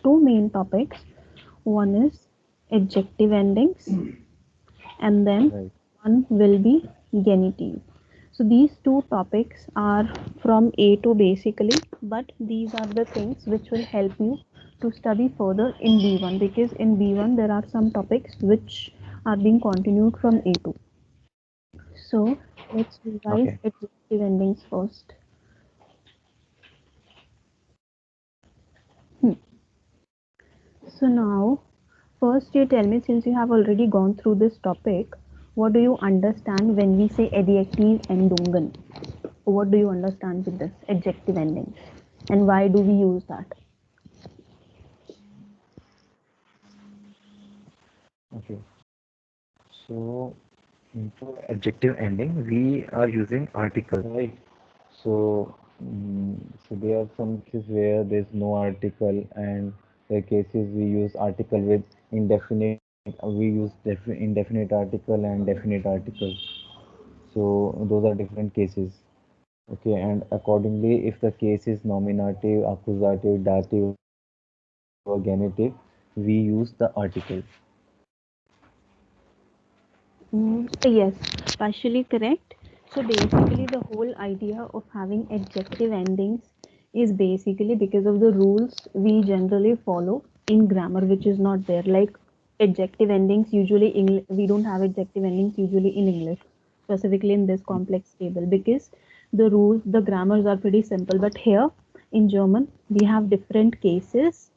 two main topics. One is adjective endings, and then Right. one will be genitive. So these two topics are from A to basically, but these are the things which will help you to study further in B1, because in B1 there are some topics which are being continued from A2. So let's revise Okay. adjective endings first. Hmm. So now, first you tell me, since you have already gone through this topic, what do you understand when we say adjective endungen? What do you understand with this adjective endings, and why do we use that? Okay. So for adjective ending, we are using articles, right? So, so there are some cases where there's no article, and the cases we use article with indefinite. We use indefinite article and definite article. So those are different cases. Okay, and accordingly, if the case is nominative, accusative, dative, or genitive, we use the article. Yes, partially correct. So basically, the whole idea of having adjective endings is basically because of the rules we generally follow in grammar, which is not there. Like adjective endings, usually we don't have adjective endings usually in English, specifically in this complex table, because the rules, the grammars are pretty simple. But here in German, we have different cases,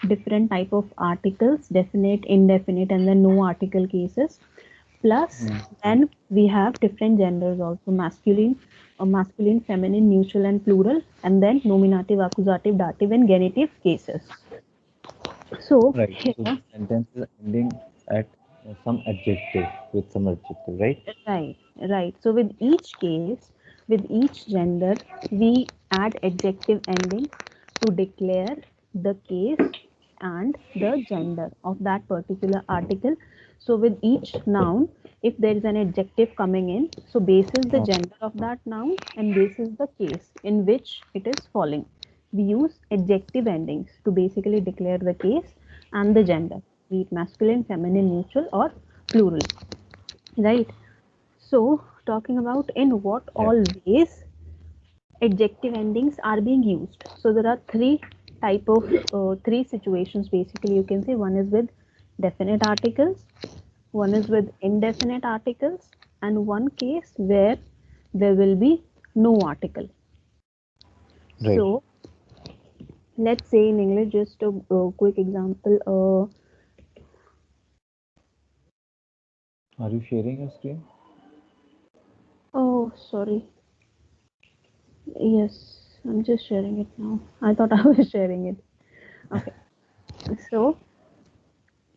different type of articles, definite, indefinite, and then no article cases. Plus, Mm. then we have different genders also, masculine, feminine, neutral, and plural, and then nominative, accusative, dative, and genitive cases. So Right. So here, the sentence is ending at some adjective with some adjective, right? right, right. So with each gender, we add adjective ending to declare the case and the gender of that particular article. So with each noun, if there is an adjective coming in, so basis the Uh, gender of that noun and basis the case in which it is falling. We use adjective endings to basically declare the case and the gender, be it masculine, feminine, neutral, or plural. Right. So, talking about in what yeah. all ways adjective endings are being used. So, there are three situations basically. You can say one is with definite articles, one is with indefinite articles, and one case where there will be no article. Right. So, let's say in English, just a quick example. Are you sharing your screen? Oh, sorry. Yes, I'm just sharing it now. I thought I was sharing it. Okay. So,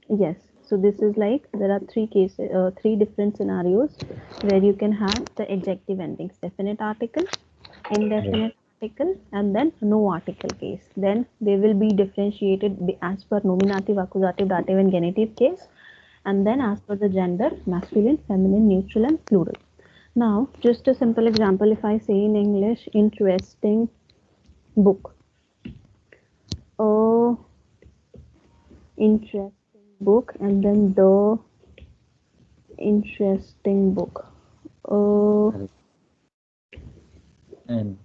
yes, so this is like there are three different scenarios where you can have the adjective endings: definite article, Right. indefinite article, and then no article case. Then they will be differentiated as per nominative, accusative, dative, and genitive case, and then as per the gender: masculine, feminine, neutral, and plural. Now, just a simple example: if I say in English, interesting book, a interesting book, and then the interesting book. Correct. And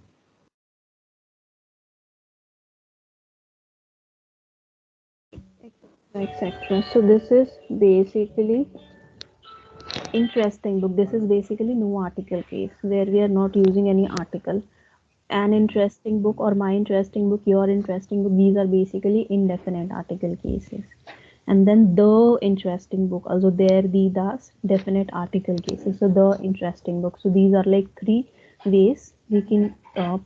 Etc. So this is basically interesting book. This is basically no article case where we are not using any article. An interesting book or my interesting book, your interesting book. These are basically indefinite article cases. And then the interesting book. Also there the das definite article cases. So the interesting book. So these are like three ways we can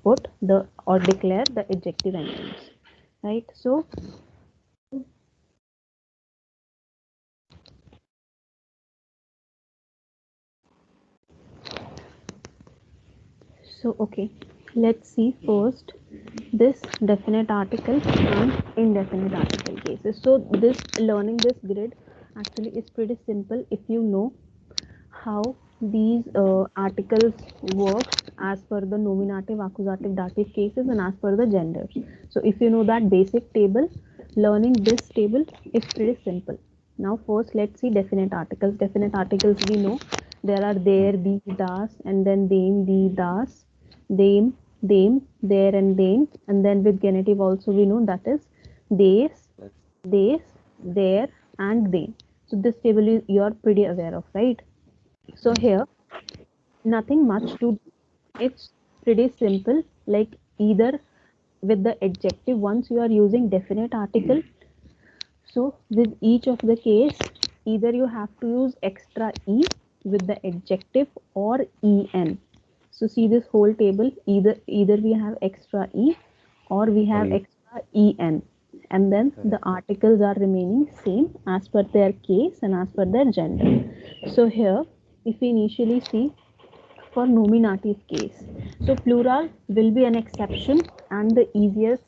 put the or declare the adjective endings. Right. So, okay, let's see first this definite article and indefinite article cases. So, this learning this grid actually is pretty simple if you know how these articles work as per the nominative, accusative, dative cases and as per the genders. So, if you know that basic table, learning this table is pretty simple. Now first let's see definite articles. Definite articles, we know there are there, the, das, and then them, the, das, them, there, and then with genitive also we know that is des, there, and they. So this table is you are pretty aware of, right? So here nothing much to do. It's pretty simple, like either with the adjective, once you are using definite article, so with each of the case, either you have to use extra e with the adjective or en. So see this whole table, either we have extra e or we have extra en, and then the articles are remaining same as per their case and as per their gender. So here if we initially see for nominative case, so plural will be an exception, and the easiest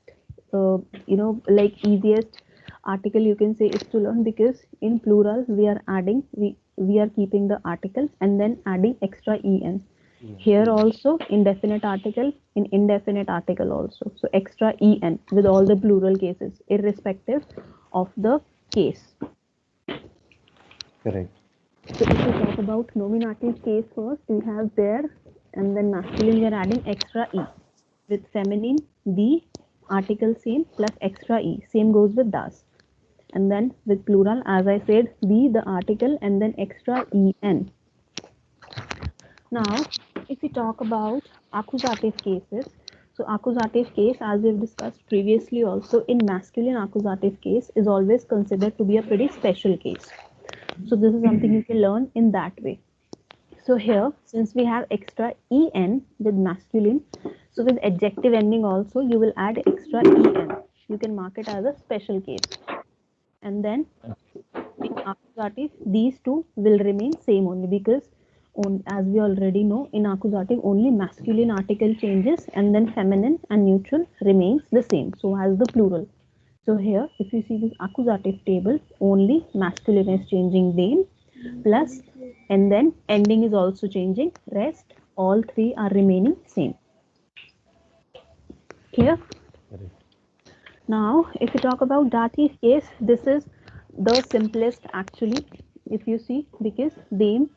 like easiest article you can say is to learn, because in plural we are adding, we are keeping the article and then adding extra en. Here also indefinite article, in indefinite article also, so extra en with all the plural cases irrespective of the case. Correct. So if we talk about nominative case first, we have there, and then masculine we are adding extra e. With feminine, the article same plus extra e. Same goes with das. And then with plural, as I said, the article and then extra en. Now, if we talk about accusative cases, so accusative case, as we've discussed previously also, in masculine accusative case is always considered to be a pretty special case. So this is something you can learn in that way. So here, since we have extra en with masculine, so with adjective ending also you will add extra en. You can mark it as a special case. And then in accusative, these two will remain same only, because as we already know, in accusative only masculine article changes and then feminine and neutral remains the same, so as the plural. So here if you see this accusative table, only masculine is changing them plus, and then ending is also changing, rest all three are remaining same. Clear? Now if you talk about dative case, this is the simplest actually, if you see, because them,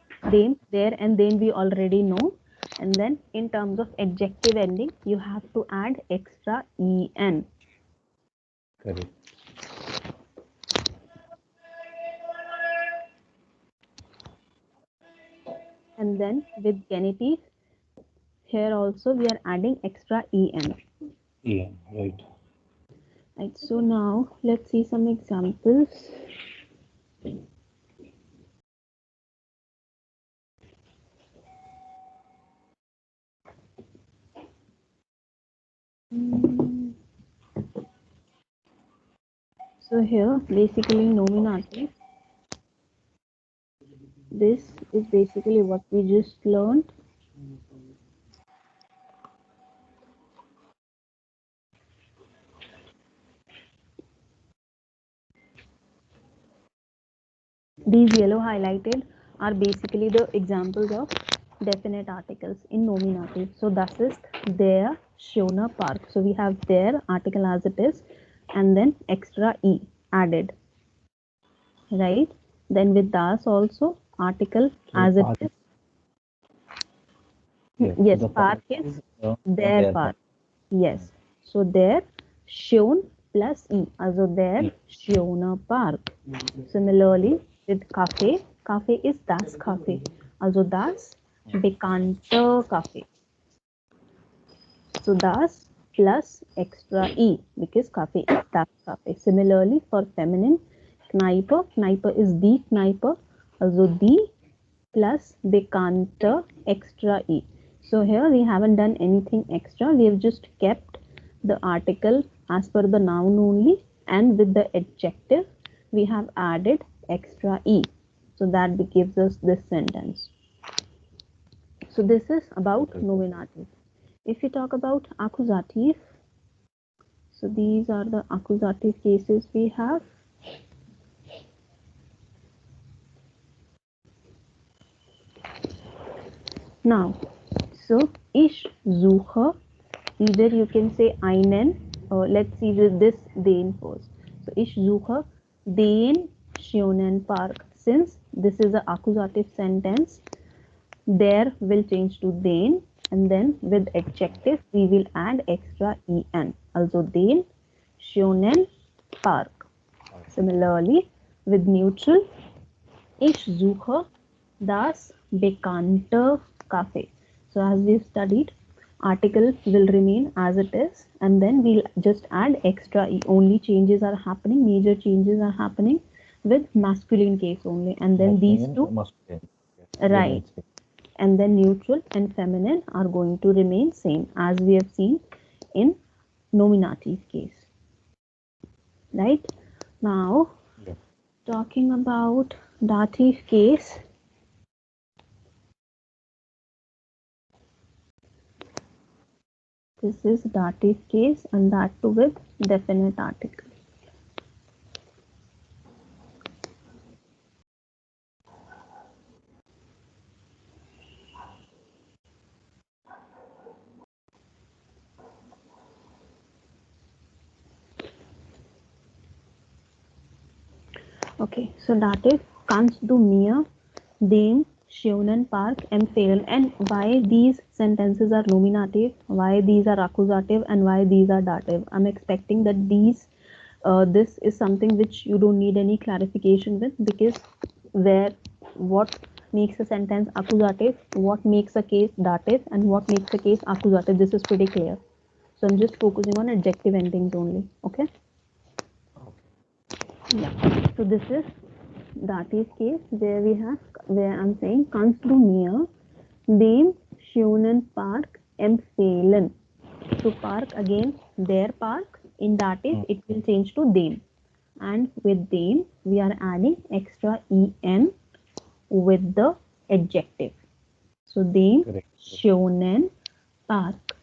there, and then we already know, and then in terms of adjective ending you have to add extra en. Correct. And then with genitive, here also we are adding extra en. Yeah, right. Right, so now let's see some examples. So here basically nominative, this is basically what we just learned. These yellow highlighted are basically the examples of definite articles in nominative. So that is their, Shona Park. So we have their article as it is, and then extra e added, right? Then with das also article So as it park, is. yes, Yes, the park is their their park. Yes. So there, shown plus e, also there, Yeah. Shona Park. Similarly, with cafe, cafe is das Cafe, also das Bekannter Cafe. So das plus extra e, because cafe is das Cafe. Similarly, for feminine, Kneipe, Kneipe is die Kneipe, also die plus Bekannter extra e. So here we haven't done anything extra, we have just kept the article as per the noun only, and with the adjective we have added extra e. So that gives us this sentence. So this is about nominative. If we talk about accusative, so these are the accusative cases we have. Now, so ich suche, either you can say einen, let's see with this den first. So ich suche den schönen Park. Since this is an accusative sentence, der will change to den, and then with adjective we will add extra en. Also den schönen Park. Similarly, with neutral, ich suche das bekannte Café. So as we've studied, article will remain as it is, and then we'll just add extra e. Only changes are happening, major changes are happening with masculine case only, and then these two, right, and then neutral and feminine are going to remain same as we have seen in nominative case. Right now, talking about dative case. This is dative case, and that too with definite article. Okay, so dative kannst du mir den schönen Park empfehlen? And why these sentences are nominative, why these are accusative, and why these are dative? I'm expecting that these this is something which you don't need any clarification with, because what makes a sentence accusative, what makes a case dative, and what makes a case accusative, this is pretty clear. So I'm just focusing on adjective endings only. Okay. Yeah. So this is dative case where I'm saying kannst du mir den schönen Park empfehlen? So park, again, their park. In dative it will change to den, and with den we are adding extra en with the adjective. So den schönen Park.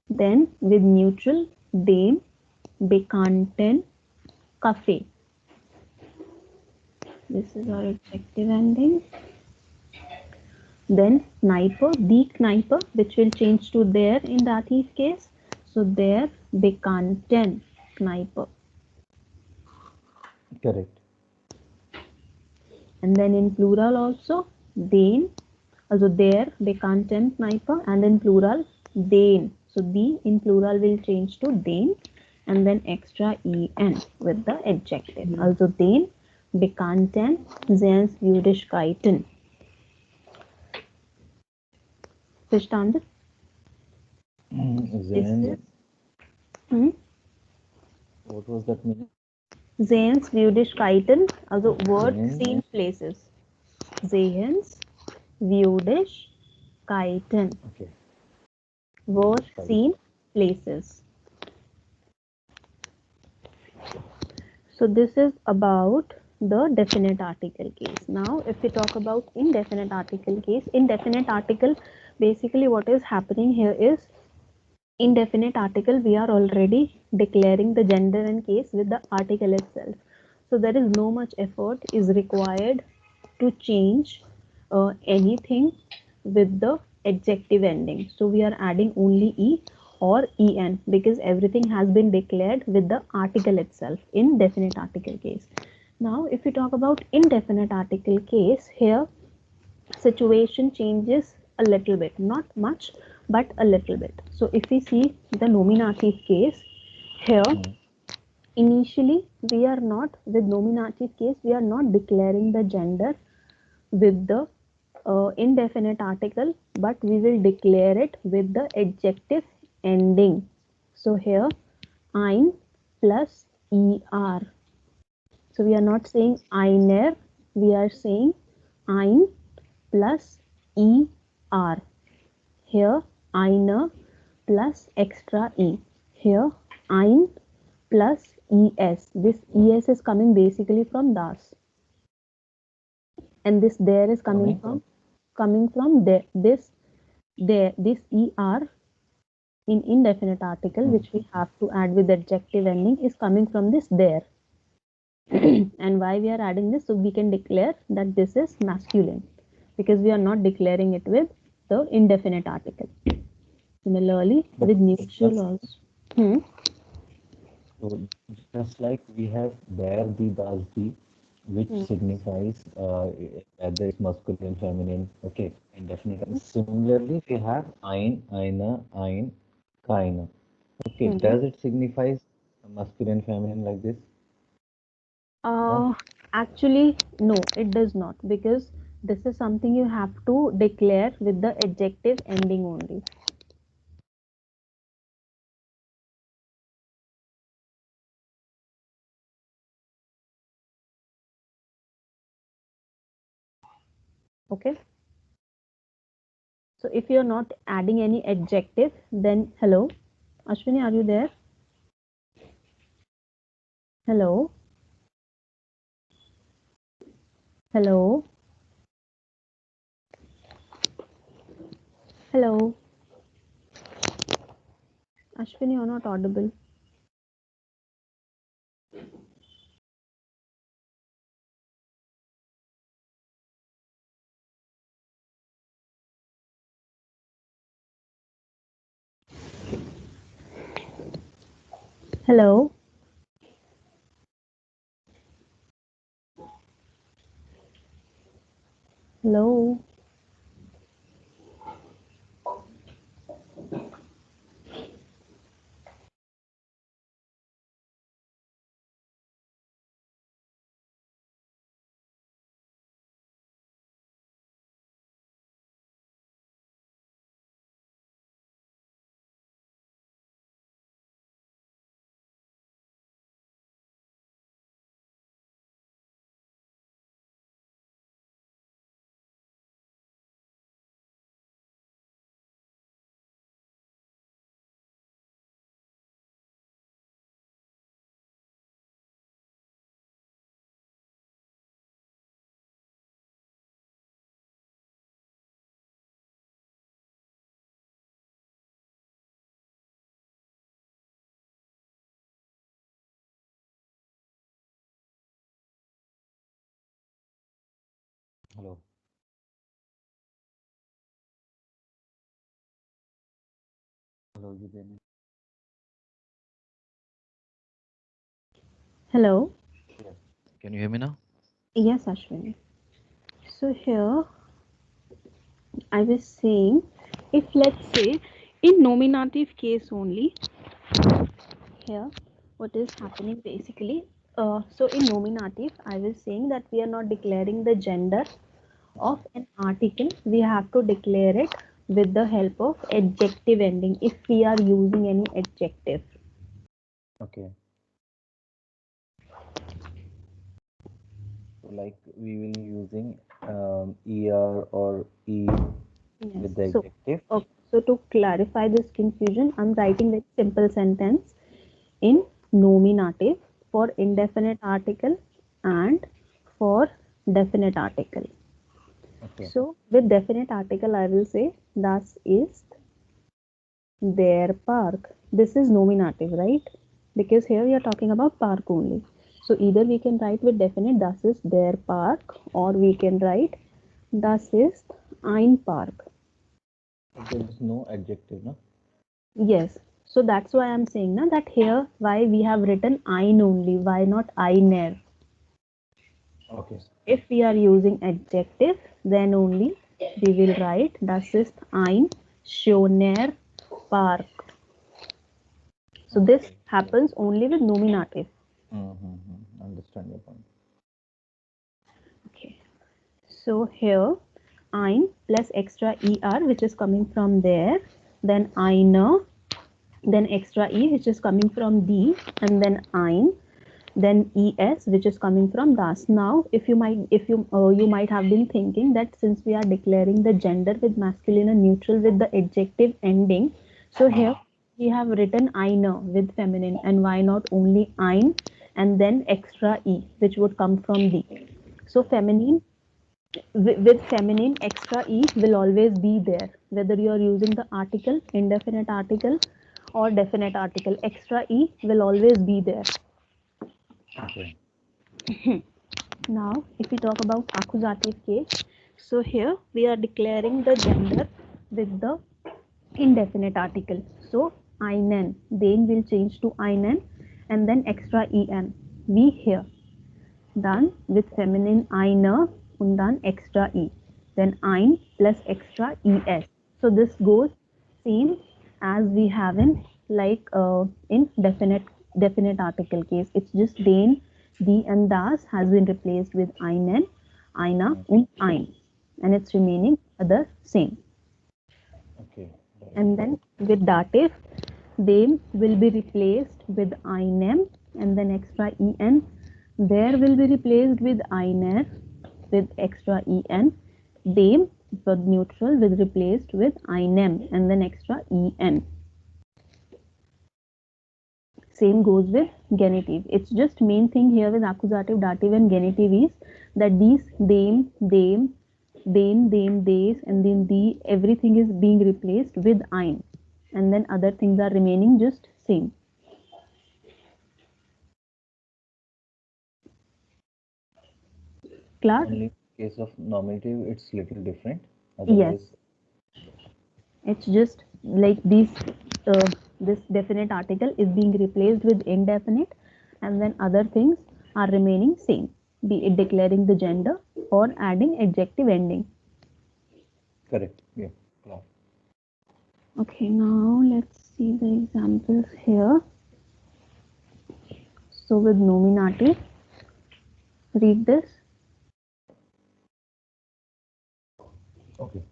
Then with neutral, den bekannten Café. This is our adjective ending. Then Kneipe, die Kneipe, which will change to der in dative case. So der bekannten Kneipe. Correct. And then in plural also, den, also der bekannten Kneipe, and in plural, den. So die in plural will change to den, and then extra en with the adjective. Also den bekannten Sehenswürdigkeiten. Verstanden? What was that meaning? Sehenswürdigkeiten, also word seen places. Sehenswürdigkeiten. Okay. Word seen places. So this is about the definite article case. Now if we talk about indefinite article case, indefinite article, basically what is happening here is, indefinite article we are already declaring the gender and case with the article itself. So there is no much effort is required to change anything with the adjective ending. So we are adding only e or en, because everything has been declared with the article itself in definite article case. Now if we talk about indefinite article case, here situation changes a little bit, not much, but a little bit. So if we see the nominative case here, initially we are not, with nominative case we are not declaring the gender with the indefinite article, but we will declare it with the adjective ending. So here ein plus er. So we are not saying einer, we are saying ein plus er. Here eine plus extra e. Here ein plus es. This es is coming basically from das, and this there is coming from there. This er in indefinite article, which we have to add with adjective ending, is coming from this there. And why we are adding this? So we can declare that this is masculine, because we are not declaring it with the indefinite article. Similarly, with neutral also. So just like we have there the das the, which signifies whether it's masculine, feminine, okay, indefinite. Similarly, we have ein, eine, ein, keine. Okay, Mm-hmm. does it signifies masculine, feminine like this? No? Actually, no, it does not, because this is something you have to declare with the adjective ending only. Okay. So if you're not adding any adjective, then hello, Ashwini, are you there? Hello, hello, hello, Ashwini, you're not audible. Hello, hello, Hello. Hello, you there? hello. Yes. Can you hear me now? Yes, Ashwini. So here I was saying, if let's say in nominative case only, here what is happening basically, so in nominative I was saying that we are not declaring the gender of an article, we have to declare it with the help of adjective ending if we are using any adjective. Okay. So like we will using er or e Yes. with the So, adjective. okay. So to clarify this confusion, I'm writing very simple sentence in nominative for indefinite article and for definite article. Okay. So with definite article, I will say das ist their park. This is nominative, right? Because here we are talking about park only. So either we can write with definite das ist their park, or we can write das ist ein Park. There is no adjective, no? Yes. So that's why I'm saying na, that here why we have written ein only, why not einer? Okay. If we are using adjective, then only we will write das ist ein schöner Park. So this Okay. happens only with nominative. Understand your point. Okay. So here ein plus extra er which is coming from there, then einer, then extra e which is coming from the, and then ein, then es which is coming from das. Now if you might have been thinking that since we are declaring the gender with masculine and neutral with the adjective ending, so here we have written einer with feminine, and why not only ein and then extra e which would come from the. So feminine, with feminine, extra e will always be there whether you are using the article, indefinite article, or definite article. Extra e will always be there. Okay. Now, if we talk about accusative case, so here we are declaring the gender with the indefinite article. So einen, then will change to einen, and then extra en, we here. Done with feminine eine und dann extra e. Then ein plus extra es. So this goes same as we have in definite article case. It's just den, die and das has been replaced with einen, einer und ein, and it's remaining other same. Okay. Right. And then with dative, they will be replaced with einem and then extra en. There will be replaced with einer with extra en. Dem for neutral will be replaced with einem and then extra en. Same goes with genitive. It's just main thing here with accusative, dative and genitive is that these them, des, and then the everything is being replaced with ein, and then other things are remaining just same. Class? Only in case of nominative, it's little different. Yes. Otherwise, It's just like this definite article is being replaced with indefinite, and then other things are remaining same, be it declaring the gender or adding adjective ending. correct. Yeah. Class. Okay, now let's see the examples here. So with nominative, read this. Okay.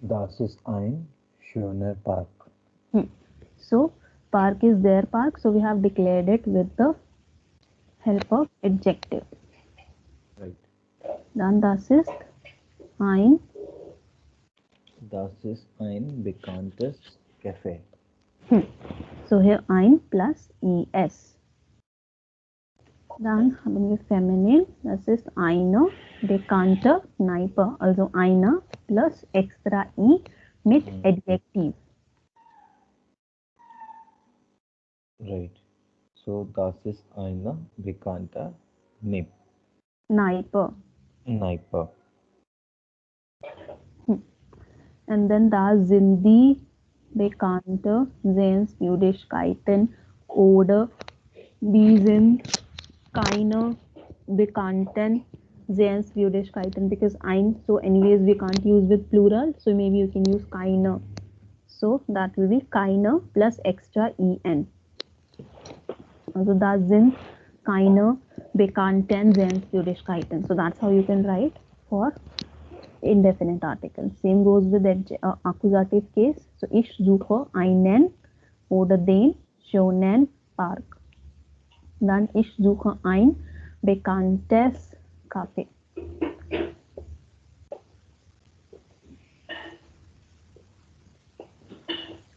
Das ist ein schöner Park. So park is their park, so we have declared it with the help of adjective. Right. Dann das ist ein. Das ist ein bekanntes Café. So here ein plus es. Dann haben wir feminine, das ist eine bekannte Kneipe, also eine plus extra i mit Adjektiv. Right. So das ist eine bekannte Kneipe. Kneipe. And then da sind die bekannte Sehenswürdigkeiten oder die sind keine bekannten Sehenswürdigkeiten, because ein, so anyways we can't use with plural, so maybe you can use keine. So that will be keine plus extra en. Also da sind keine bekannten Sehenswürdigkeiten. So that's how you can write for indefinite article. Same goes with the accusative case. So ich suche einen oder den schönen Park. Dann ich suche ein bekanntes Café.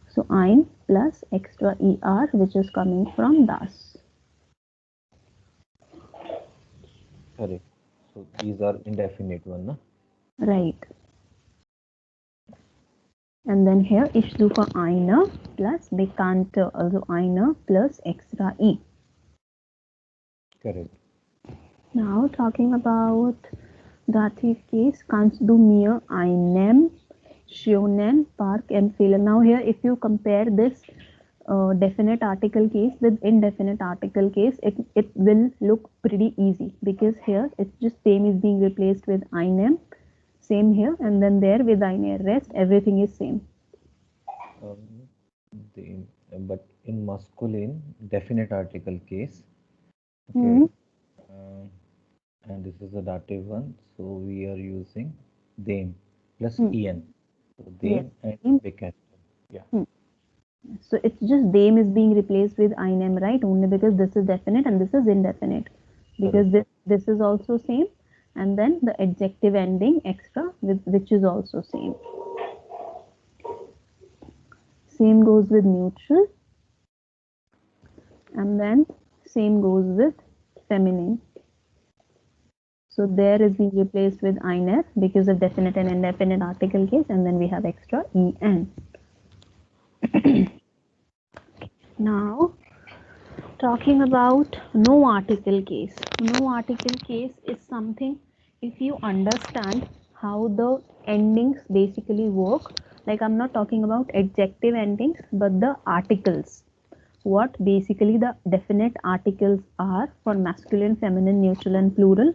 So ein plus extra er, which is coming from das. Correct. So these are indefinite one, na? Right. And then here ich suche eine plus bekannte, also eine plus extra i. Correct. Now talking about dative case, kannst du mir einen schönen Park empfehlen? Now here if you compare this definite article case with indefinite article case, it will look pretty easy, because here it's just same is being replaced with einem, same here, and then there with eine, rest everything is same. But in masculine definite article case, okay, and this is a dative one, so we are using them plus en. So them and bekannte. Yeah. So it's just them is being replaced with einem, right? Only because this is definite and this is indefinite. Because this is also same, and then the adjective ending extra, which is also same. Same goes with neutral, and then same goes with feminine. So there is being replaced with einer because of definite and indefinite article case, and then we have extra en. Now talking about no article case. No article case is something, if you understand how the endings basically work, like I'm not talking about adjective endings but the articles. what basically the definite articles are for masculine, feminine, neutral, and plural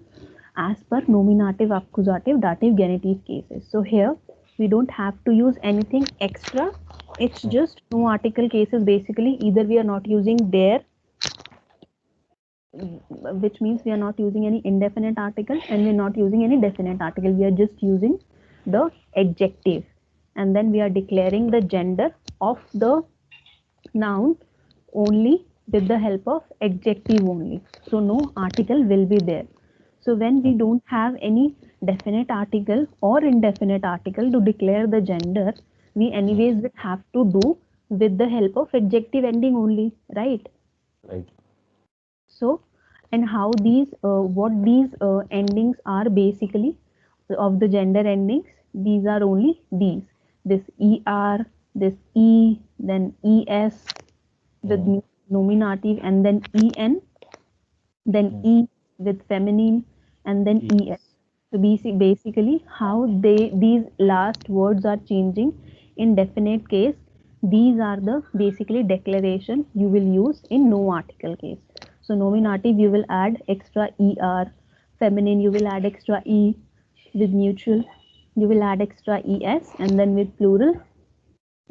as per nominative, accusative, dative, genitive cases. So here we don't have to use anything extra. It's just no article cases. Basically, either we are not using there, which means we are not using any indefinite article, and we're not using any definite article. We are just using the adjective, and then we are declaring the gender of the noun only with the help of adjective only. So no article will be there. So when we don't have any definite article or indefinite article to declare the gender, we anyways will have to do with the help of adjective ending only, right? Right. So, and how these, what these endings are basically of the gender endings, these are only these. This ER, this E, then ES, with nominative, and then EN, then E with feminine, and then ES. So basically how these last words are changing in definite case, these are the basically declaration you will use in no article case. So nominative you will add extra ER, feminine you will add extra E, with neutral you will add extra ES, and then with plural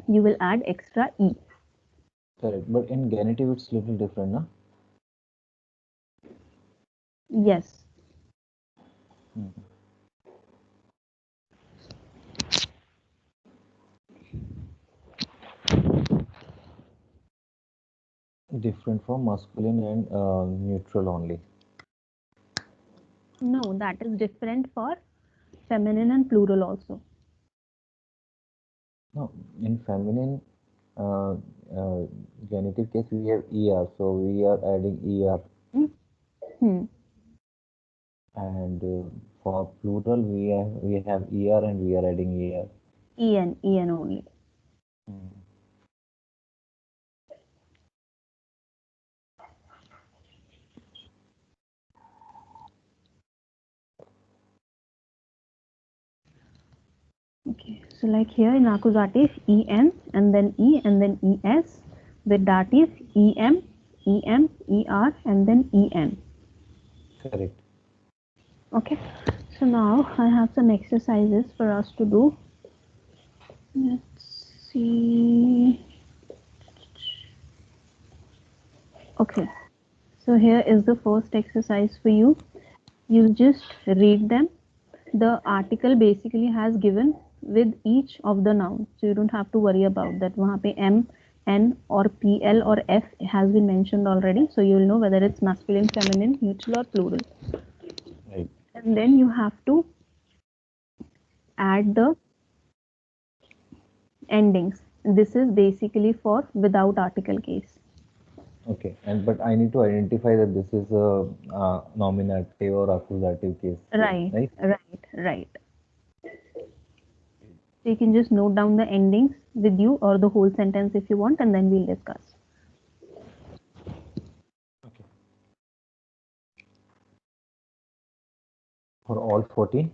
you will add extra E. Correct. But in genitive, it's little different, na? Yes. Different from masculine and neutral only. No, that is different for feminine and plural also. No, in feminine uh, uh, genitive case, we have ER, so we are adding ER. Hmm. And for plural, we have ER and we are adding ER. En only. Okay, so like here in accusative, En and then E and then Es, with dative Em, Er and then En. Correct. Okay, so now I have some exercises for us to do. Let's see. Okay, so here is the first exercise for you. You'll just read them. The article basically has given with each of the nouns, so you don't have to worry about that. वहाँ पे M, N or PL or F has been mentioned already, so you'll know whether it's masculine, feminine, neutral or plural. Right. And then you have to add the endings. This is basically for without article case. Okay. But I need to identify that this is a nominative or accusative case, Right, right? right. So you can just note down the endings with you or the whole sentence if you want, and then we'll discuss. Okay. For all 14?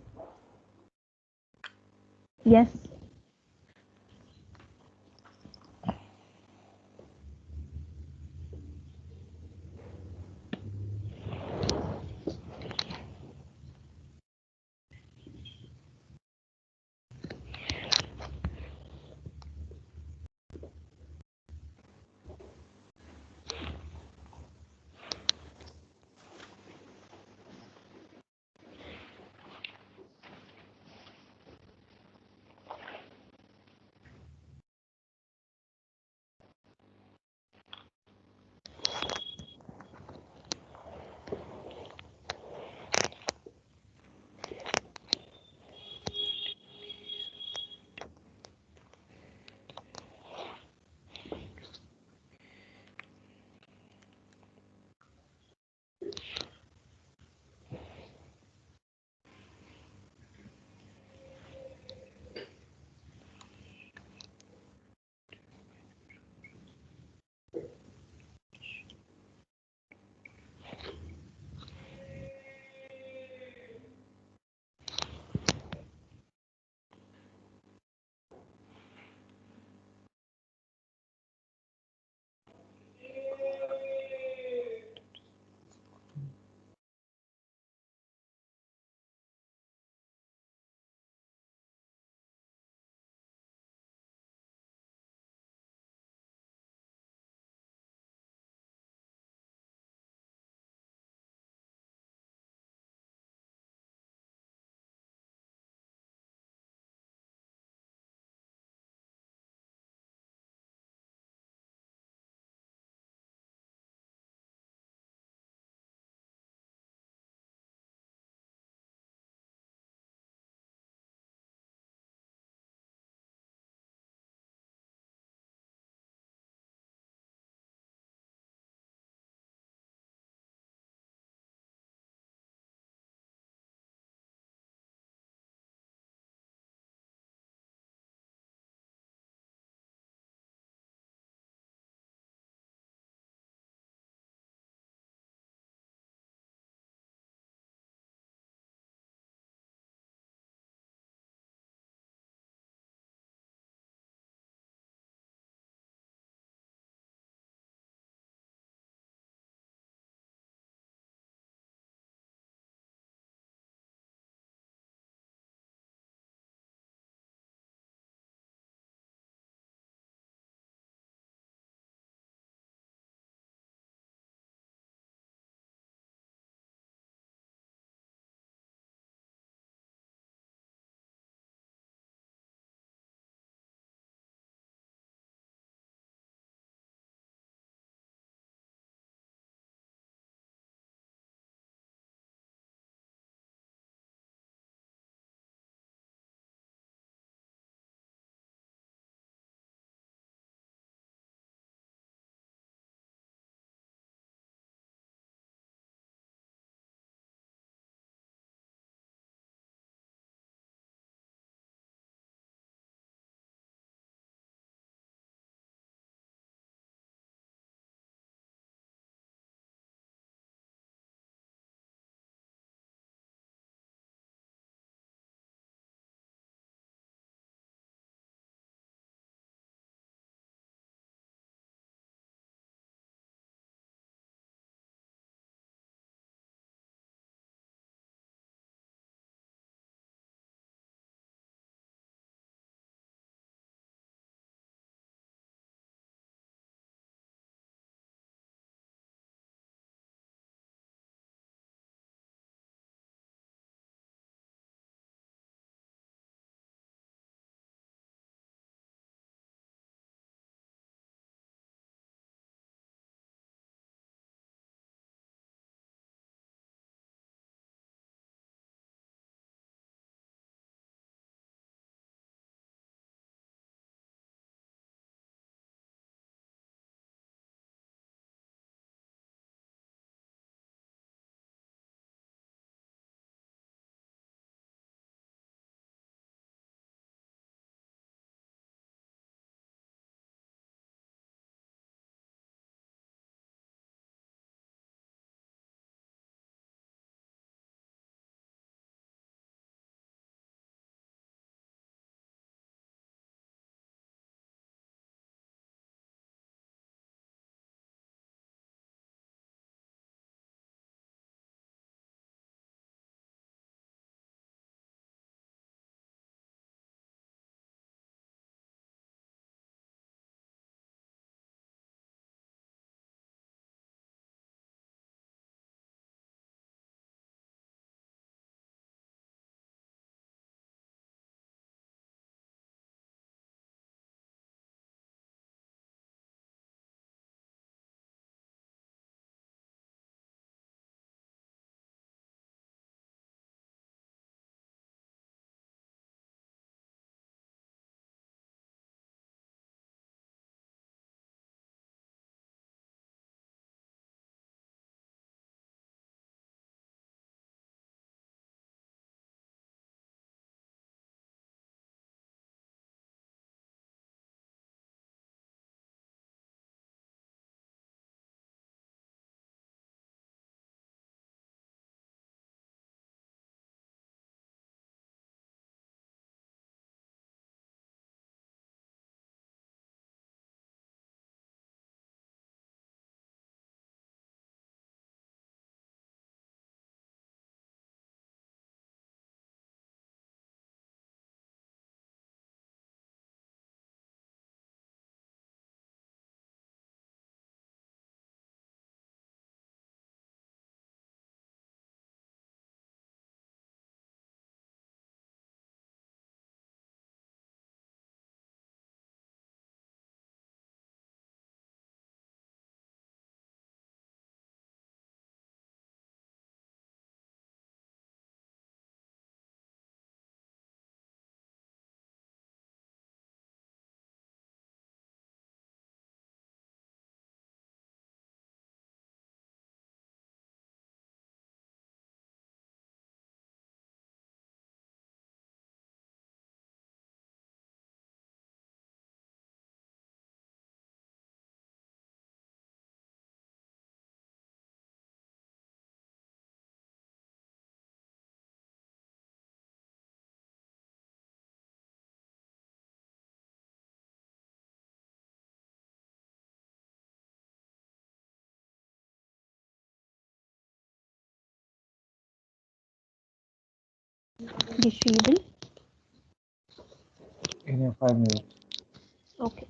Yes. history then? In 5 minutes. Okay.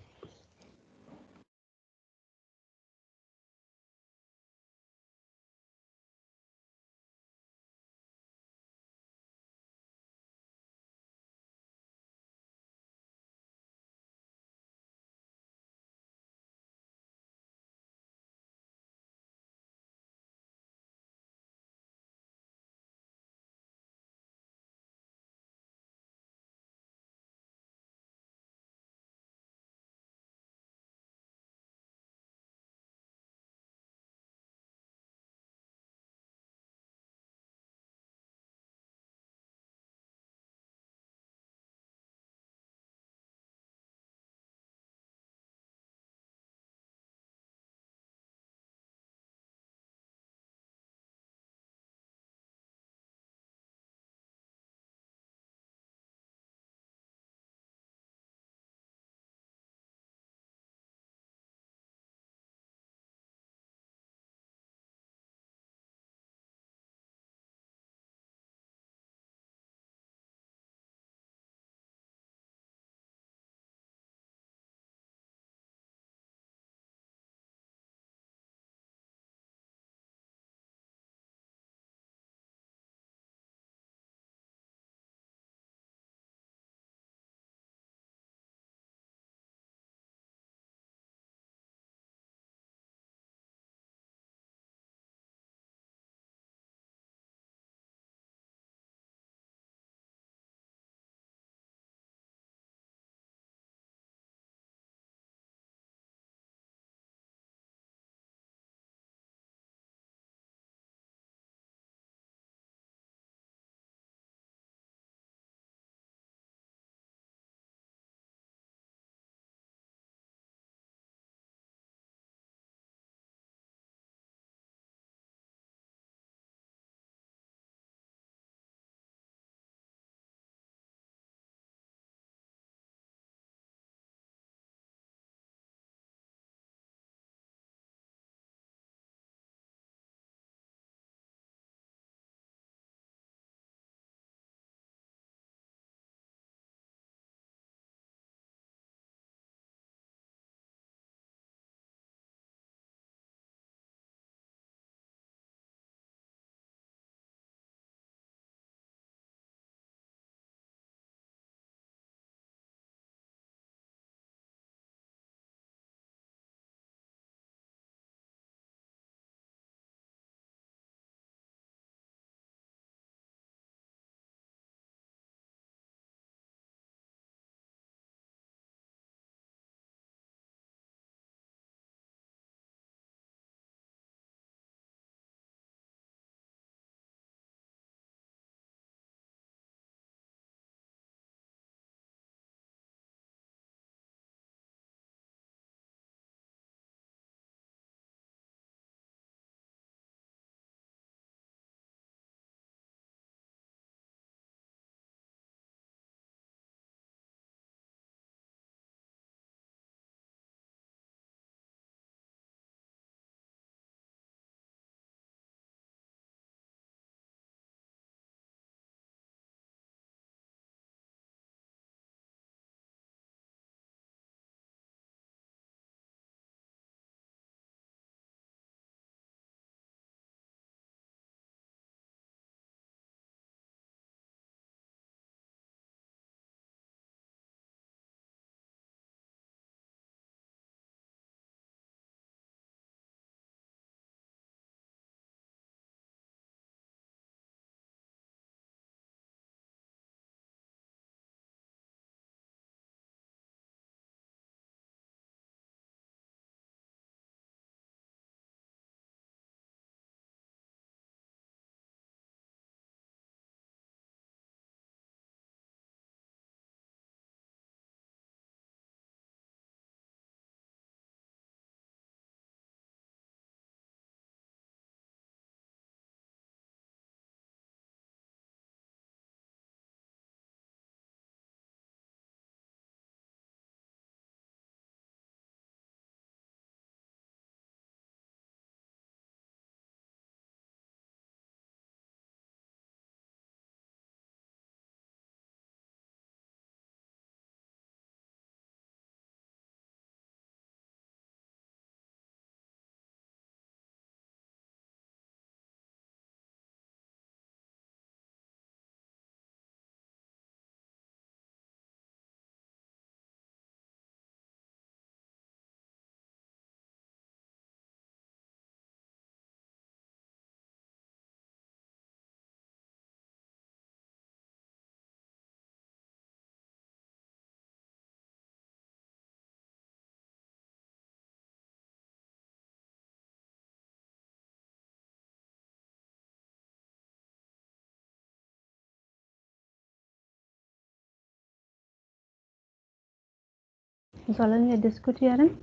Sollen wir diskutieren?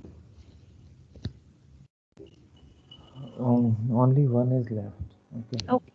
Only one is left. Okay. Okay.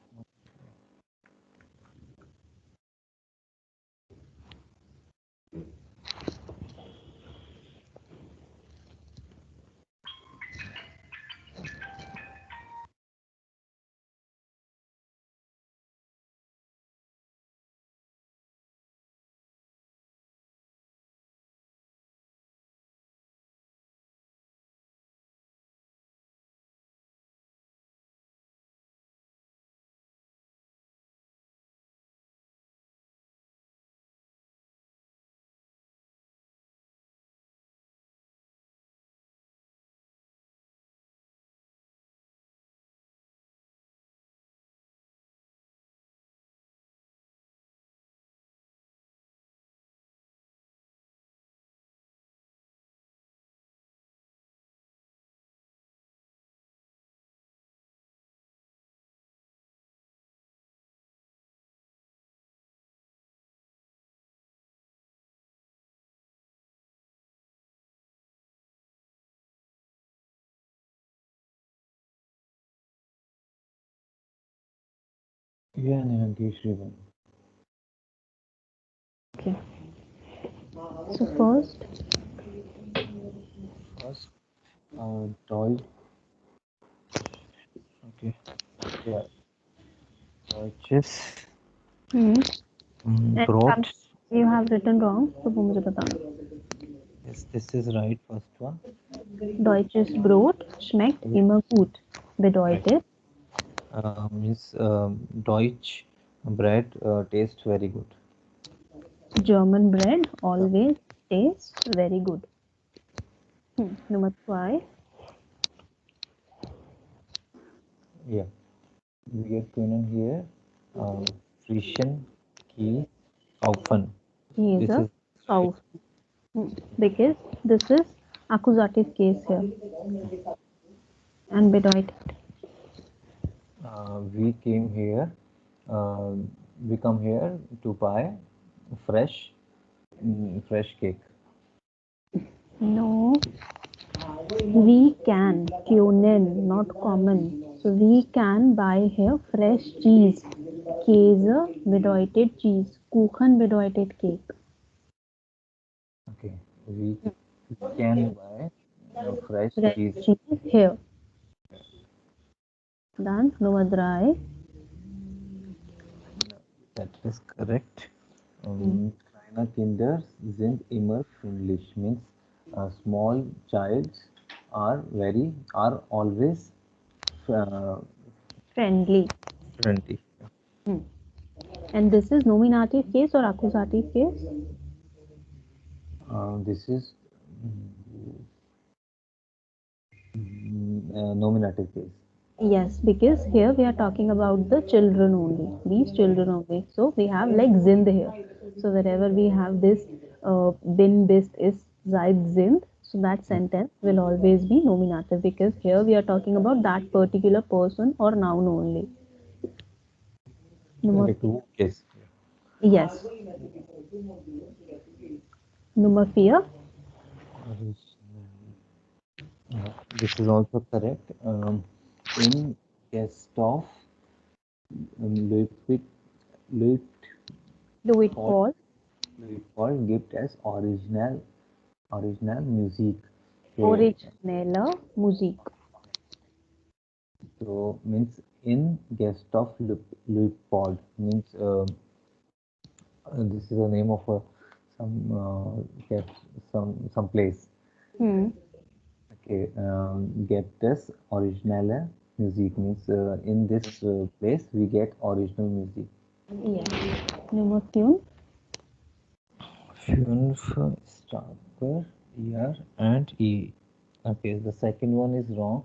Yeah, Neha, Shrivan. Okay. So first, First, Deutsch. Okay. Yeah. Deutsches hmm, and Brot. you have written wrong, तो वो मुझे बताना. Yes, this is right. First one. Deutsches Brot schmeckt immer gut. Bedeutet, Means Deutsch bread tastes very good. German bread always tastes very good. Nummer 2. Yeah. We get können here Frischen Key Kaufen. He is This a is right. cow. Because this is accusative case here. And bedeutet. We came here. Uh, we come here to buy fresh, fresh cake. No. We can. Können, not common. So we can buy here fresh cheese. Käse bedeutet cheese. Kuchen bedeutet cake. Okay. We can buy fresh Fresh cheese. cheese here. Dann Nummer 3. That is correct. Kleine Kinder sind immer freundlich. Means small childs are always uh, Friendly. friendly. And this is nominative case or accusative case? This is nominative case. Yes, because here we are talking about the children only, these children only. So we have like Zind here. So wherever we have this bin bist is Zaid Zind, so that sentence will always be nominative because here we are talking about that particular person or noun only. Number, Okay, two case. yes. Number 4. This is also correct. In Gustav Ludwig Ludwig Paul Luitpold, Ludwig Paul gift as original music. So originelle Musik. so means in Gustav Ludwig means this is the name of a some place. Hmm. Okay, get this original music means in this place we get original music. Yes. Nummer 5. Fünf starter ear and e. Okay, the second one is wrong.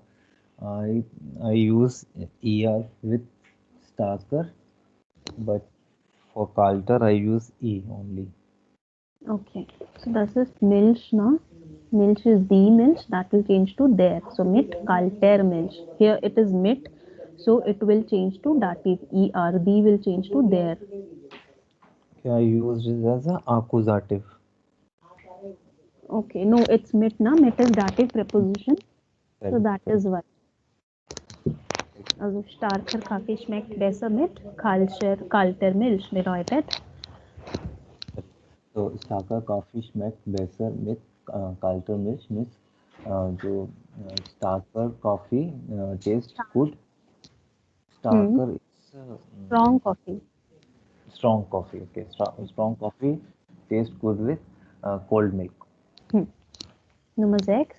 I I use ear with starter, but for Calter I use e only. Okay, so this is Milch, no? Milch is the Milch, that will change to der. So mit kalter Milch. Here it is mit, so it will change to dative. Er, the will change to der. Okay, I used it as a accusative. Okay, no, it's mit na. Mit is dative preposition, so that is why. Also starker Kaffee schmeckt besser mit kalter Milch bedeutet. So starker coffee schmeckt besser mit kalter Milch means जो starker coffee tastes good. Starker is Strong coffee. strong coffee. Okay, strong coffee tastes good with cold milk. Nummer 6.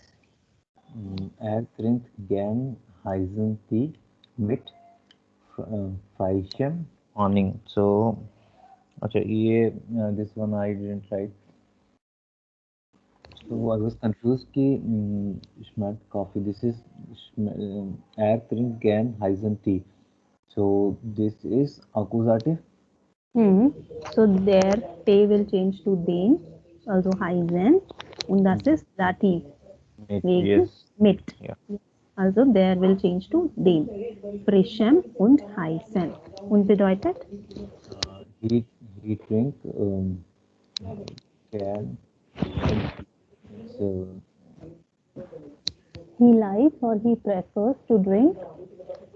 Er trinkt gern heißen Tee mit frischem Honig. So, अच्छा ये this one I didn't write. So I was confused कि schmeckt coffee. This is er trinkt gern heißen Tee. So this is accusative. So their T will change to den, also heißen, und das ist Dativ. Wegen Yes. mit. Yeah. Also there will change to den. Frischem und heißen. Und bedeutet? He drink gern heißen Tee. So He likes or he prefers to drink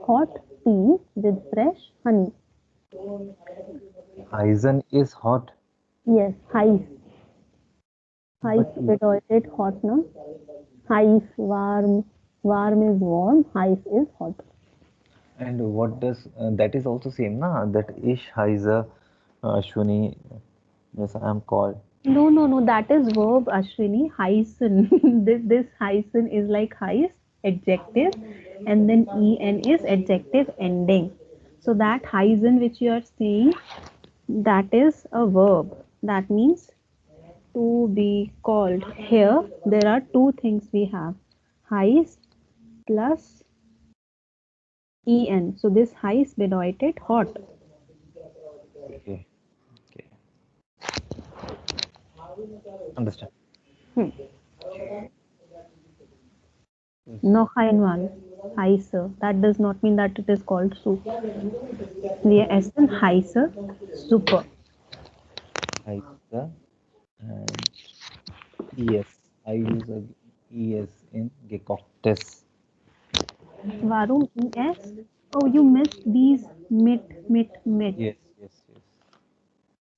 hot tea with fresh honey. heißen is hot. Yes, heiß. Heiß bedeutet hot, no? Heiß, warm. Warm is warm. Heiß is hot. And what does that is also same, na? That ish heiser Ashwini, yes, I am called. No. That is verb, Ashwini. Heißen. this heißen is like heiß, adjective, and then en is adjective ending. So that heißen which you are saying, that is a verb. That means to be called. Here, there are two things we have: heiß plus en. So this heiß bedeutet hot. Okay. Okay. Understand. Noch einmal. Heißer. That does not mean that it is called soup. Wir essen heiße Suppe. Heiser and yes, I use a es in gekochtes. Warum es? Oh, you missed these mit. Yes, yes, yes.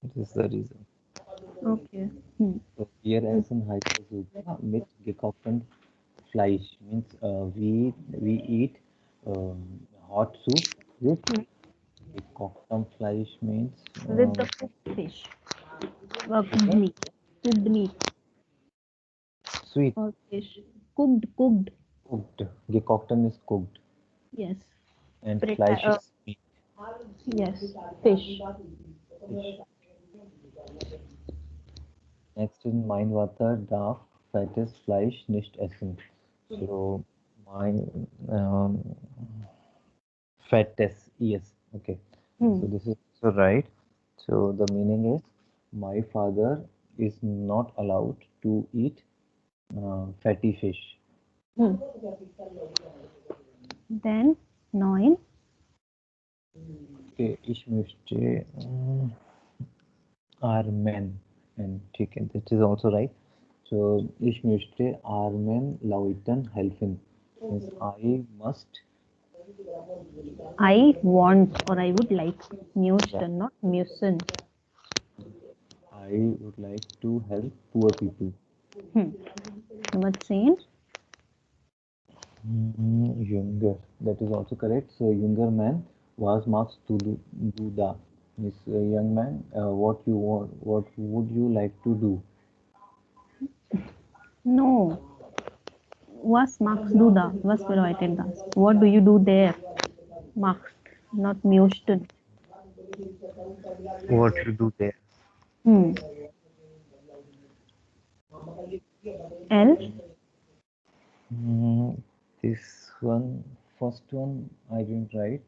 This is the reason. Okay. So wir essen heiße Suppe mit gekochten Fleisch. Means we eat hot soup with gekochtem Fleisch means With the cooked fish. Cooked meat. Cooked meat sweet. or fish. Cooked. Cooked. Gekochten is cooked. Yes. And Prepare. Fleisch is meat. Yes. Fish. Fish. Next in mein Vater darf fettes Fleisch nicht essen. So mein fettes, yes, okay. So this is so right. So the meaning is my father is not allowed to eat fatty fish. Then 9. Okay, ich möchte Armen and chicken. That is also right. So ich möchte armen Leuten helfen. Means I must. I want or I would like. Müssen, not müssen. I would like to help poor people. Nummer 10. Younger. That is also correct. So younger man was Max to do that. Miss young man, what you want? What would you like to do? No. Was machst du da? Was bedeutet das? What do you do there? Machst, not müssten. What you do there? Hmm. L. This one, first one I didn't write,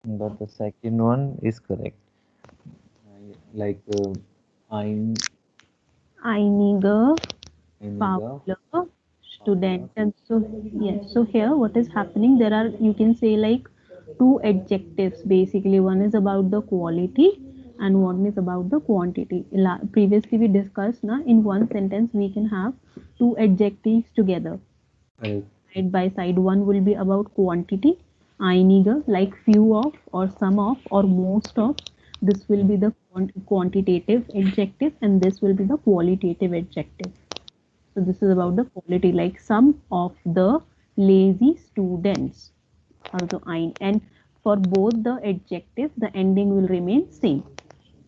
but the second one is correct. Like Einige einiger faule Studenten. So yes. So here, what is happening? You can say like two adjectives. Basically, one is about the quality, and one is about the quantity. Previously we discussed na, in one sentence we can have two adjectives together Right. side by side. One will be about quantity, einige, like few of or some of or most of. This will Mm. be the quantitative adjective, and this will be the qualitative adjective. So this is about the quality, like some of the lazy students. Also ein, and for both the adjectives, the ending will remain same.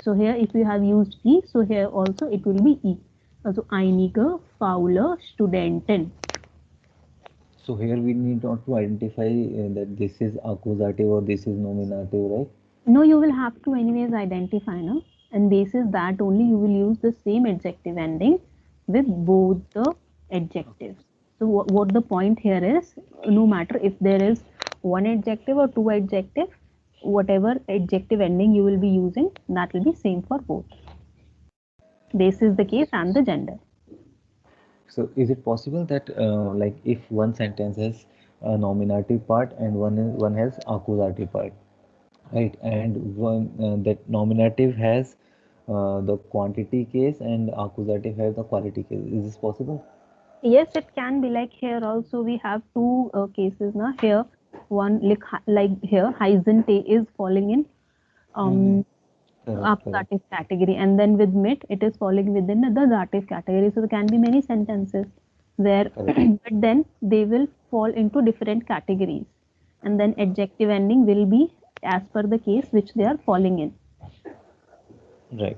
So here, if you have used e, so here also it will be e. Also einige faule Studenten. So here we need not to identify that this is accusative or this is nominative, right? No, you will have to anyways identify, no? And basis that only you will use the same adjective ending with both the adjectives. So what the point here is, no matter if there is one adjective or two adjective, whatever adjective ending you will be using, that will be same for both. This is the case and the gender. So is it possible that like if one sentence has a nominative part and one has accusative part, right? And one that nominative has the quantity case and accusative has the quality case. Is this possible? Yes, it can be like here also we have two cases now. Here one like here Heisente is falling in Mm-hmm. um Correct, correct, dative category, and then with mit it is falling within the dative category. So there can be many sentences where correct. but then they will fall into different categories, and then adjective ending will be as per the case which they are falling in. Right.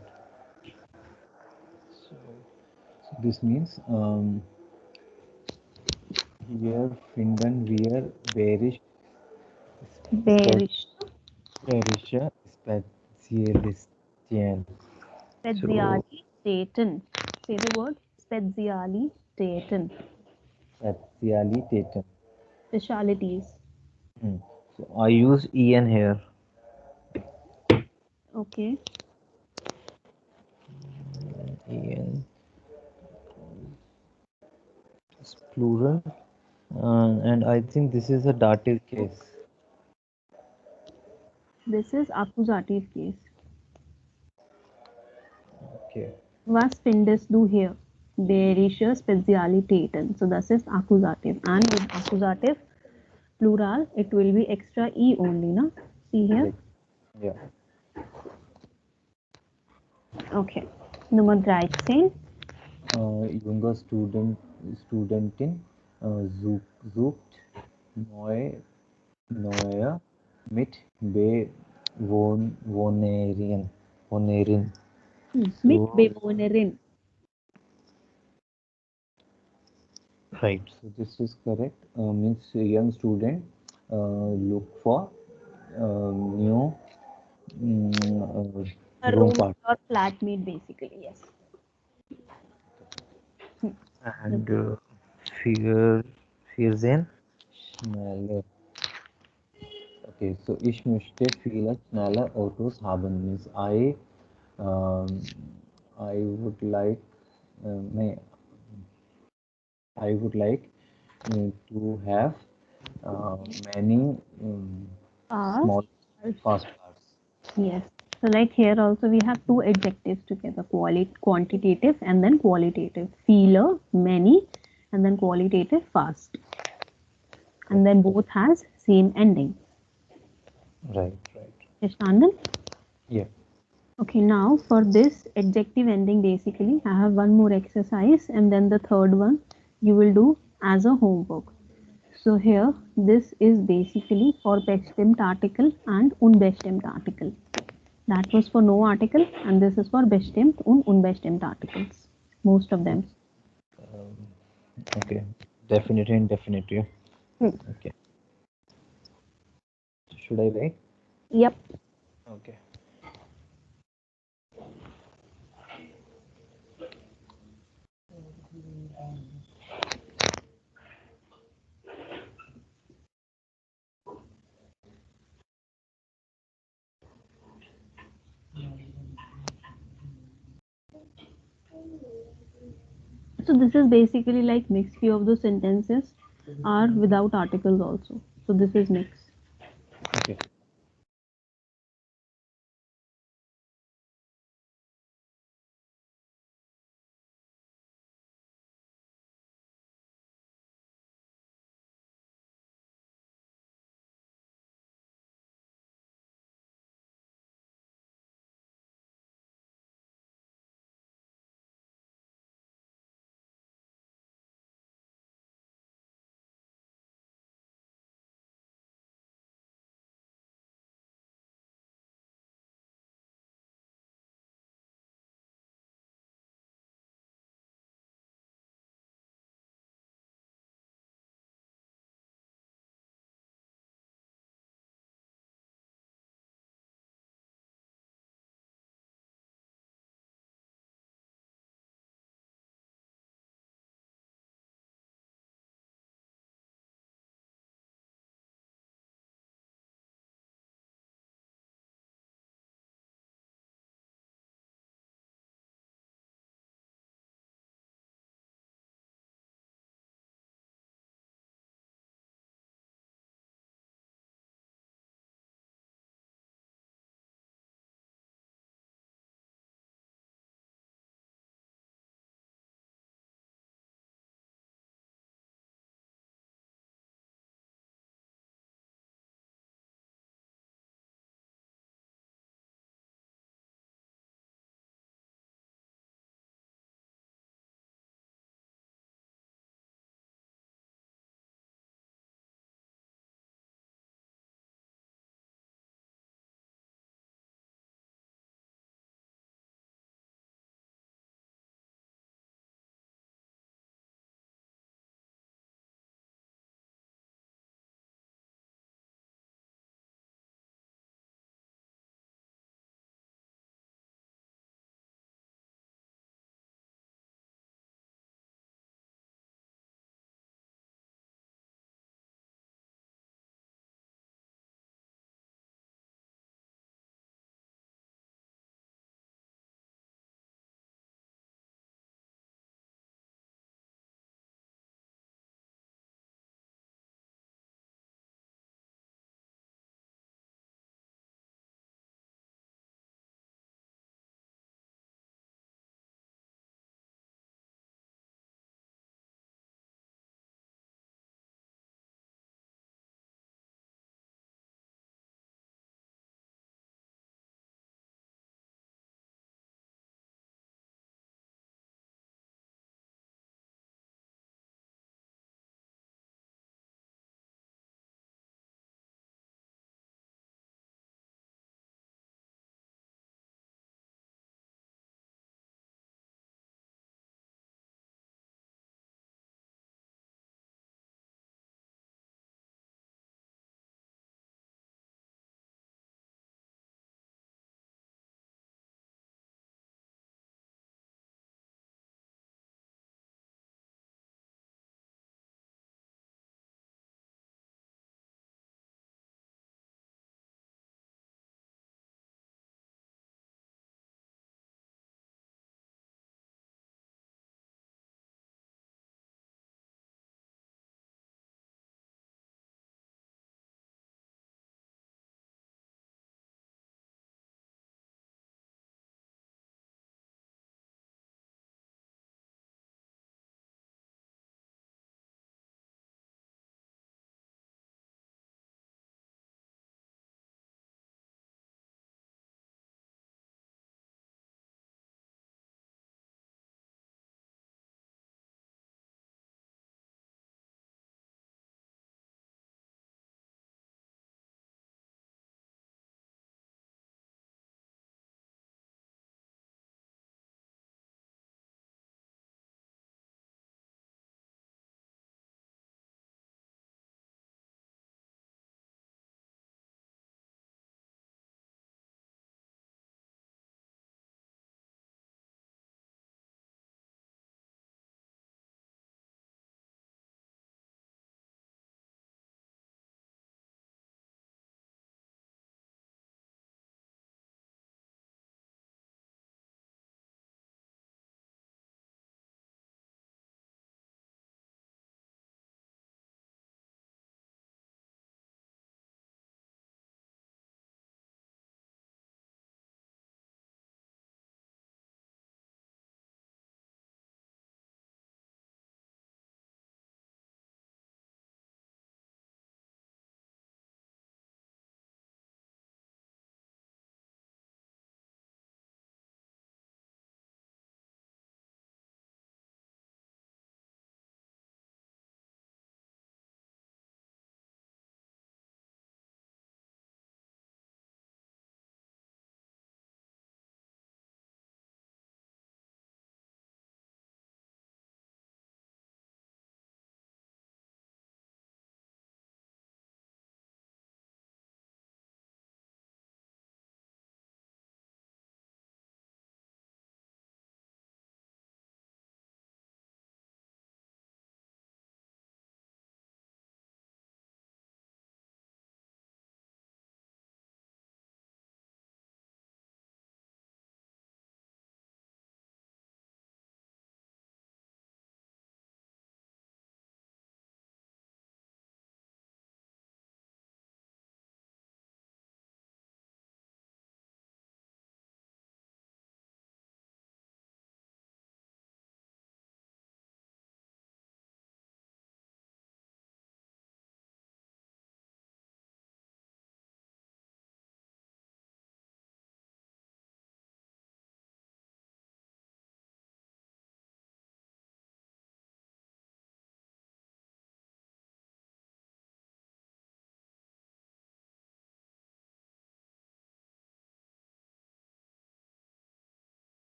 So, so this means here finden wir Bearish, Berische Spezialisten. So, Spezialitäten. Say the word Spezialitäten. Spezialitäten. Specialities. Hmm. So I use en here. Okay. En is plural, and I think this is a dative case. This is accusative case. Okay. Was findest du hier? Berische Spezialitäten. So this is accusative. And with accusative plural, it will be extra e only, no? See here. Correct. Yeah. Okay. Nummer 13. Junger Studentin sucht neue Mitbewohnerin. So, Mitbewohnerin. right. So this is correct. Means a young student look for new A room roommate part. or flatmate basically, yes. And Viersehen schneller. Okay, so ich möchte viele schnelle Autos haben. Means um, I would like may I would like to have many Fast. small fast cars. Yes. So like here also we have two adjectives together, quantitative and then qualitative. Feeler, many, and then qualitative, fast. And Correct. then both has same ending. Right, right. Understand? Yeah. Okay, now for this adjective ending, basically, I have one more exercise, and then the third one you will do as a homework. So here, this is basically for bestimmt article and unbestimmt article. That was for no article, and this is for bestimmt und unbestimmt articles. Most of them. Um, okay. Definitely and definitely. Hmm. Okay. Should I write? Yep. Okay. So this is basically like mixed. Few of the sentences are without articles also. So this is mixed. Okay.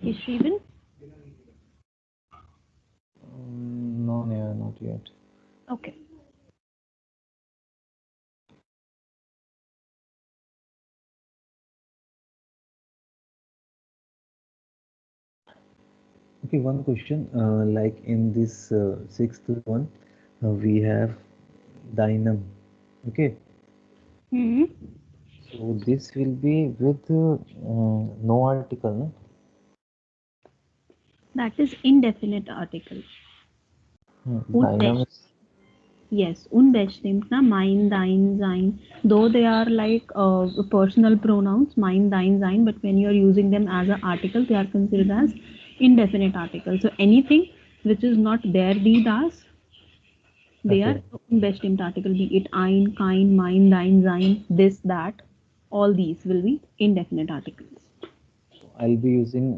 Ishrivan? No, yeah, not yet. Okay. Okay, one question. Like in this sixth one, we have dynam. Okay, Hmm. so this will be with no article, no? That is indefinite article. Dynam Unbestimmt. is Yes, unbestimmt, na, mein, dein, sein. Though they are like personal pronouns, mein, dein, sein, but when you are using them as an article, they are considered as indefinite article. So anything which is not there, die, das, they are okay. unbestimmt article, be it ein, kein, mein, dein, sein, this, that. All these will be indefinite articles. I'll be using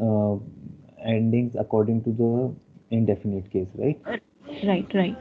endings according to the indefinite case, right? Right, right.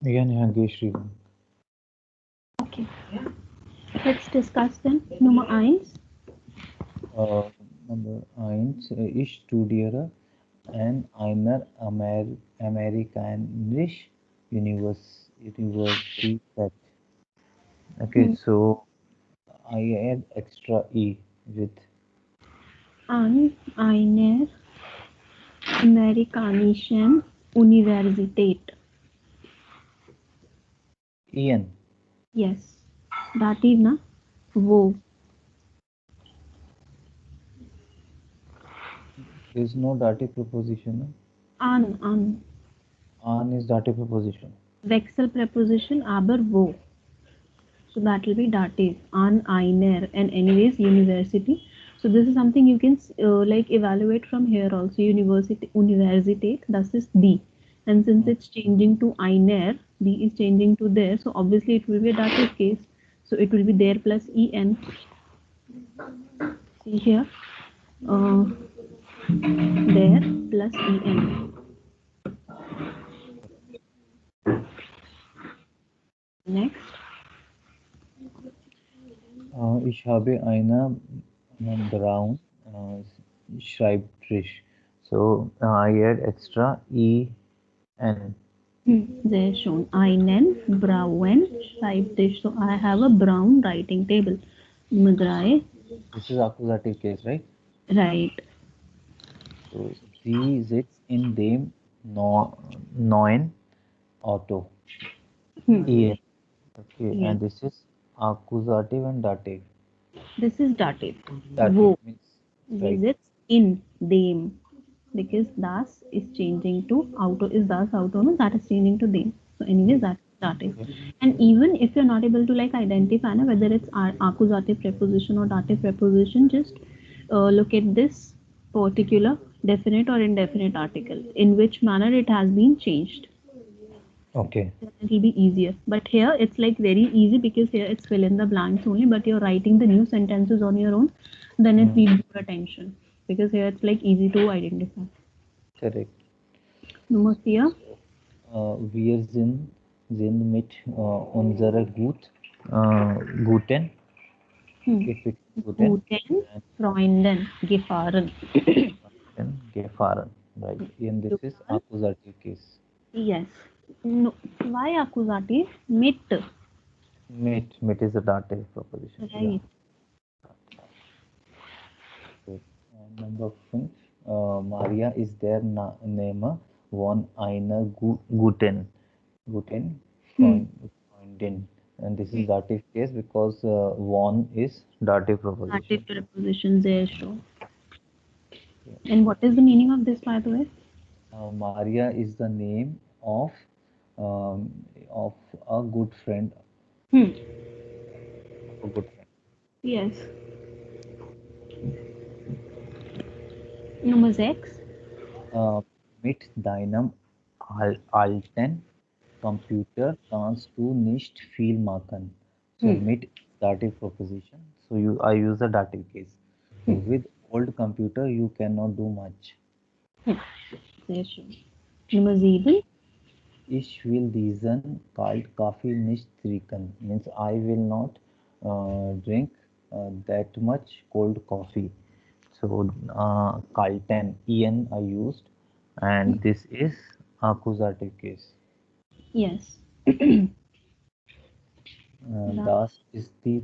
Again, Hangeshri. Okay. Let's discuss then. Nummer eins. Number eins, ich studiere an einer amerikanischen Universität. Okay, so I add extra E with An einer amerikanischen Universität. EN. Yes. Dative na? Wo. There is no dative preposition. No? An. An is dative preposition. Wechsel preposition, aber wo. So that will be dative. An einer. And anyways, university. So this is something you can like evaluate from here also. Universität, that is D. And since it's changing to einer, D is changing to there. So obviously it will be a dative case. So it will be there plus en. See here. There plus en. Next. Ich habe eine brown Schreibtisch. So I add extra EN. There shown einen braunen Schreibtisch. So I have a brown writing table. Nummer 3. This is accusative case, right? Right. So sie sitzt in dem neuen Auto. EN. Okay, Yes. and this is accusative and dative. This is dative. Dative Wo means right. visits in them, because das is changing to auto is das auto, no, that is changing to them. So anyways, that is dative. And even if you're not able to like identify whether it's accusative preposition or dative preposition, just look at this particular definite or indefinite article, in which manner it has been changed. Okay. It will be easier. But here it's like very easy because here it's fill in the blanks only, but you're writing the new sentences on your own, then it needs more attention because here it's like easy to identify. Correct. Nummer 4. Wir sind mit unserer guten it with guten Guten Freunden gefahren. and gefahren. Right. And this is accusative case. Yes. No. Why accusative? Mit. Mit is a dative proposition. Right. Yeah. And number 5. Maria is their name von einer guten Freundin. And this is dative case because von is dative proposition. Dative preposition there show. And what is the meaning of this, by the way? Maria is the name of a good friend. A good friend. Yes. Nummer 6. Mit deinem alten Computer kannst du nicht viel machen. So mit dative proposition. So I use the dative case. So with old computer you cannot do much. Sehr schön. Nummer 7. Ich will diesen Kaffee nicht trinken. Means I will not drink that much cold coffee. So kalten en I used, and this is accusative case. Yes. Das ist die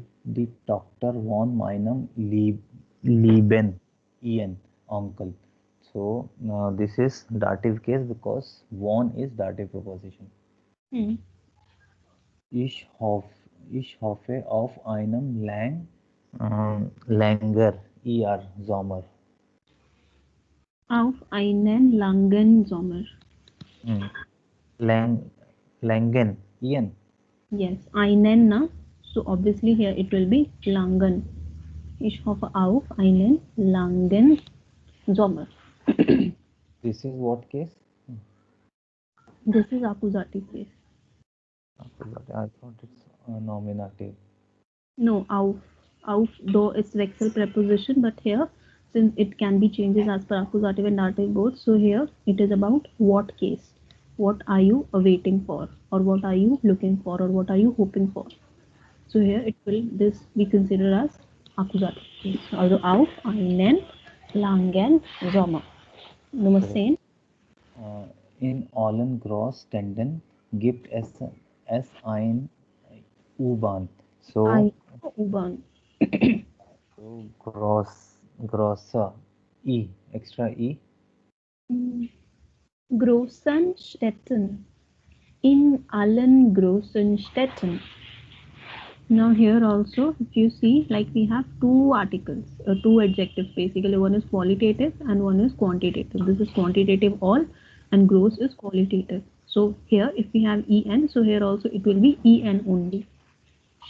Tochter von meinem Lieben en uncle. So this is dative case because von is dative preposition. Ich hoffe auf einen länger Sommer. Auf einen langen Sommer. Langen, Ian. Yes, einen, na? So obviously here it will be langen. Ich hoffe auf einen langen Sommer. This is what case? This is accusative case. Accusative. I thought it's nominative. No, auf, though it's Wechsel preposition, but here, since it can be changes as per accusative and dative both, so here it is about what case. what are you awaiting for, or what are you looking for, or what are you hoping for. So here it will this we consider as accusative. Also auf einen langen Sommer. Nummer Correct. 10. In allen Großstädten gibt es ein U-Bahn. So, Eine U-Bahn. so großer E, extra E. Großen Städten. In allen großen Städten. Now here also, if you see, like we have two articles, two adjectives basically. One is qualitative and one is quantitative. This is quantitative all and gross is qualitative. So here if we have en, so here also it will be en only.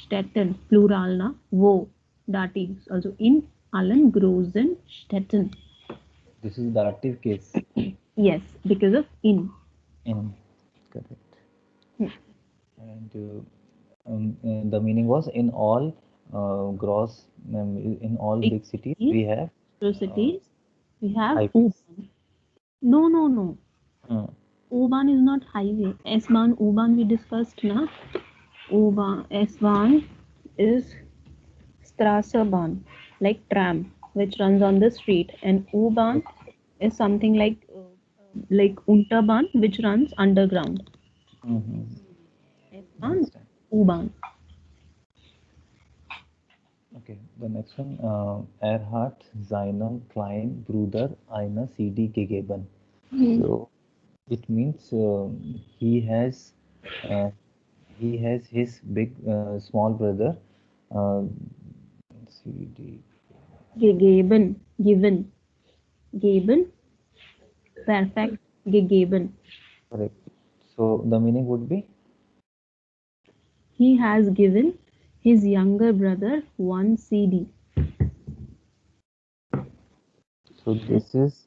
Städten, plural na, wo, dative. Also in allen großen Städten. This is the dative case. Yes, because of in. In, correct. And the meaning was in all in all big cities we have Cities, we have highways. U-Bahn. No. Uh, U-Bahn is not highway. S-Bahn, U-Bahn we discussed na. U-Bahn, S-Bahn is Straßenbahn, like tram, which runs on the street, and U-Bahn is something like Unterbahn, which runs underground. S-Bahn, understand. U-Bahn. Okay, the next one, Erhard seinem kleinen Bruder eine CD gegeben. So it means uh, he has his big small brother CD. Gegeben, given, geben, perfect, gegeben. Correct. So the meaning would be He has given his younger brother one CD. so this is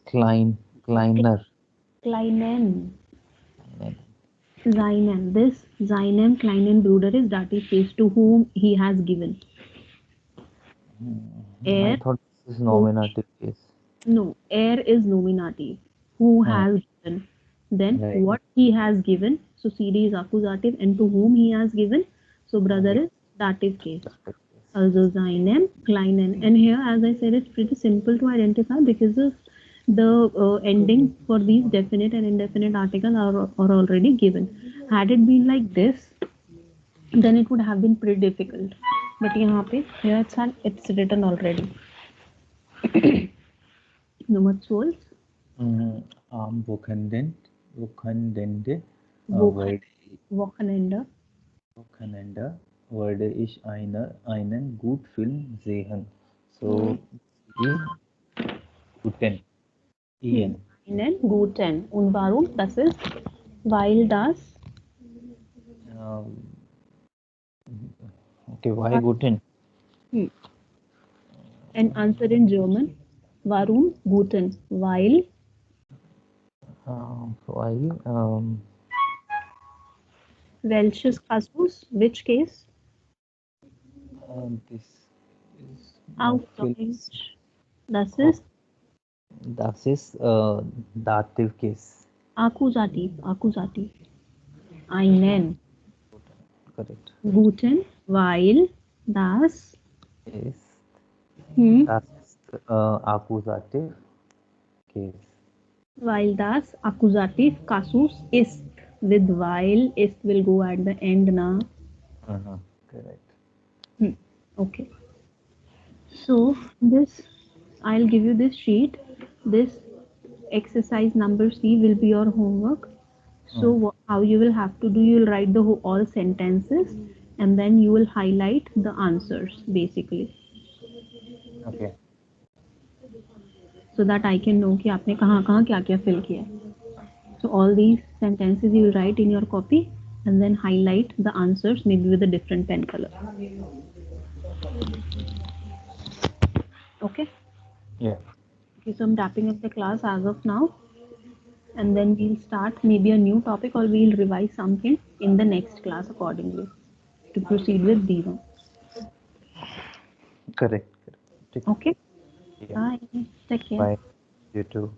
kleiner. Kleinen. Seinen. This seinen kleinen Bruder is dative case to whom he has given. I Er, thought this is nominative case. no, er is nominative. Who Ah, has given. Then right. what he has given. So CD is accusative and to whom he has given. So brother is dative case. Also seinen kleinen. And here as I said it's pretty simple to identify because of the endings for these definite and indefinite articles are already given. Had it been like this, then it would have been pretty difficult. But here it's written already. Nummer 12. Am Wochenende Wochenende. würde ich einen gut Film sehen. So die guten Ian. Einen guten. Und warum? Das ist, weil das Okay, why guten? an answer in German. Warum guten? Weil While welches Kasus? Which case? this is Auf film. Deutsch. Das ist dative case. Akkusativ. Einen Correct. guten, weil das Ist hm, accusative case. weil das Akkusativ Kasus ist. With weil ist will go at the end na. Correct. Okay. So this I'll give you this sheet. This exercise number C will be your homework. So how you will have to do, you will write the all sentences and then you will highlight the answers basically. Okay. So that I can know कि आपने कहाँ क्या fill किया. So all these sentences you will write in your copy and then highlight the answers maybe with a different pen color. Okay. Yeah. Okay, so I'm wrapping up the class as of now. And then we'll start maybe a new topic or we'll revise something in the next class accordingly to proceed with D1. Correct. Okay. Yeah. Bye. Take care. Bye. You too.